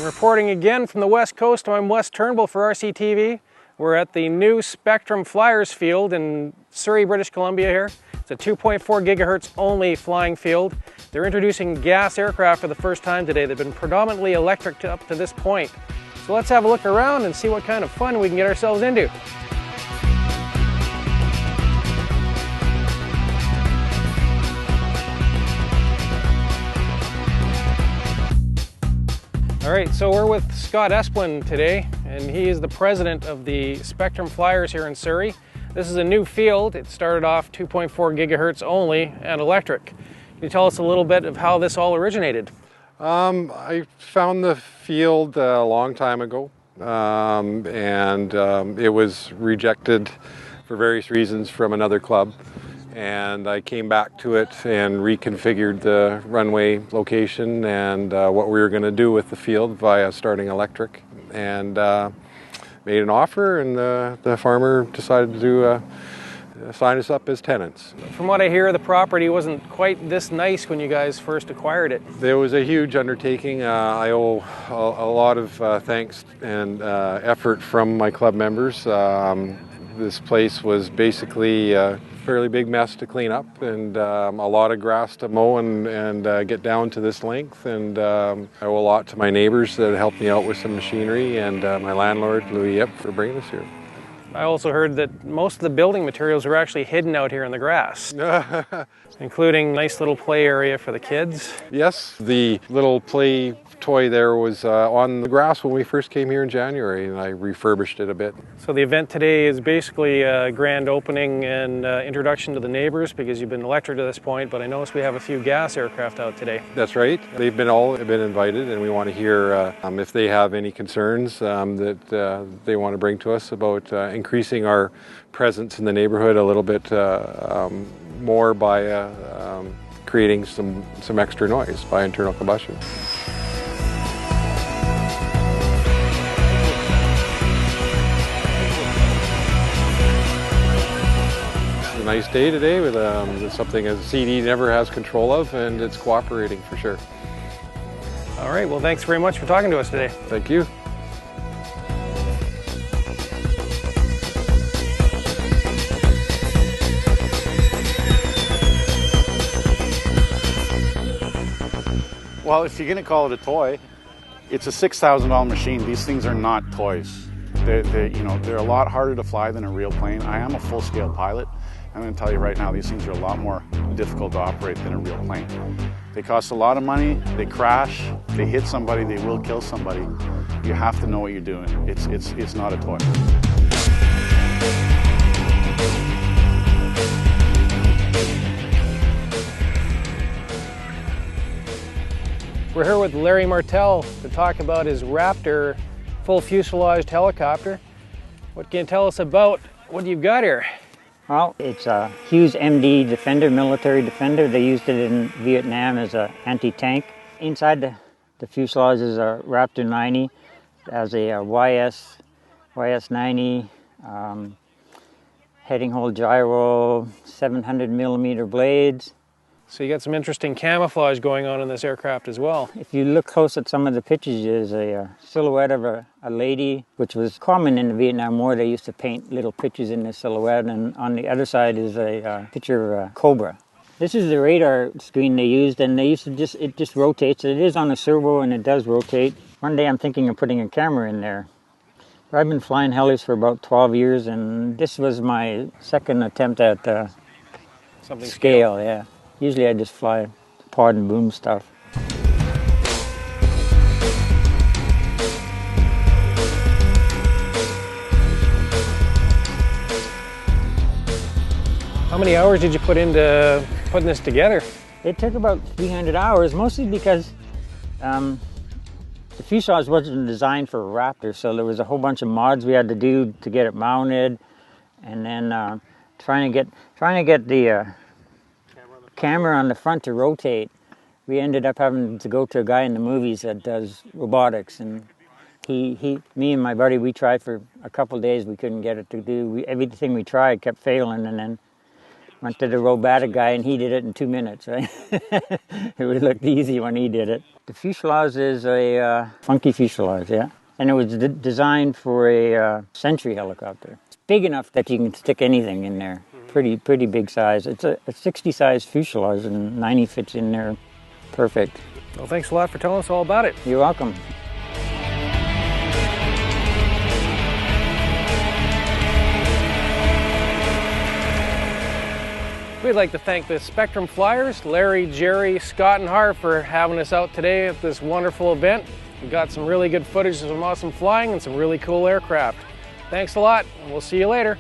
Reporting again from the West Coast, I'm Wes Turnbull for RCTV. We're at the new Spectrum Fliers field in Surrey, British Columbia here. It's a 2.4 gigahertz only flying field. They're introducing gas aircraft for the first time today. They've been predominantly electric up to this point. So let's have a look around and see what kind of fun we can get ourselves into. All right, so we're with Scott Esplin today, and he is the president of the Spectrum Fliers here in Surrey. This is a new field. It started off 2.4 gigahertz only and electric. Can you tell us a little bit of how this all originated? I found the field a long time ago, it was rejected for various reasons from another club. And I came back to it and reconfigured the runway location and what we were going to do with the field via starting electric, and made an offer, and the farmer decided to sign us up as tenants. From what I hear, the property wasn't quite this nice when you guys first acquired it. It was a huge undertaking. I owe a lot of thanks and effort from my club members. This place was basically a fairly big mess to clean up, and a lot of grass to mow and get down to this length. And I owe a lot to my neighbors that helped me out with some machinery, and my landlord, Louis Yip, for bringing us here. I also heard that most of the building materials were actually hidden out here in the grass, including a nice little play area for the kids. Yes, the little play toy there was on the grass when we first came here in January, and I refurbished it a bit. So the event today is basically a grand opening and introduction to the neighbors, because you've been electric to this point, but I noticed we have a few gas aircraft out today. That's right. They've all been invited, and we want to hear if they have any concerns that they want to bring to us about increasing our presence in the neighborhood a little bit more by creating some extra noise by internal combustion. Nice day today with something a CD never has control of, and it's cooperating for sure. All right, well, thanks very much for talking to us today. Thank you. Well, if you're going to call it a toy, it's a $6,000 machine. These things are not toys. They're a lot harder to fly than a real plane. I am a full-scale pilot. I'm going to tell you right now, these things are a lot more difficult to operate than a real plane. They cost a lot of money, they crash, if they hit somebody, they will kill somebody. You have to know what you're doing. It's not a toy. We're here with Larry Martel to talk about his Raptor full fuselaged helicopter. What can you tell us about what you've got here? Well, it's a Hughes MD Defender, military defender. They used it in Vietnam as an anti-tank. Inside the fuselage is a Raptor 90, as a YS90, heading hole gyro, 700 millimeter blades. So you got some interesting camouflage going on in this aircraft as well. If you look close at some of the pictures, there's a silhouette of a lady, which was common in the Vietnam War. They used to paint little pictures in the silhouette, and on the other side is a picture of a cobra. This is the radar screen they used, and it just rotates. It is on a servo, and it does rotate. One day I'm thinking of putting a camera in there. I've been flying helis for about 12 years, and this was my second attempt at Something scale, yeah. Usually I just fly pod and boom stuff. How many hours did you put into putting this together? It took about 300 hours, mostly because the fuselage wasn't designed for a Raptor, so there was a whole bunch of mods we had to do to get it mounted, and then trying to get the camera on the front to rotate. We ended up having to go to a guy in the movies that does robotics, and Me and my buddy, we tried for a couple of days. We couldn't get it to do. Everything we tried kept failing, and then went to the robotic guy, and he did it in 2 minutes, right? It looked easy when he did it. The fuselage is a funky fuselage, yeah. And it was designed for a Sentry helicopter. It's big enough that you can stick anything in there. Pretty big size. It's a 60 size fuselage, and 90 fits in there perfect. Well, thanks a lot for telling us all about it. You're welcome. We'd like to thank the Spectrum Flyers, Larry, Jerry, Scott, and Harv for having us out today at this wonderful event. We got some really good footage of some awesome flying and some really cool aircraft. Thanks a lot, and we'll see you later.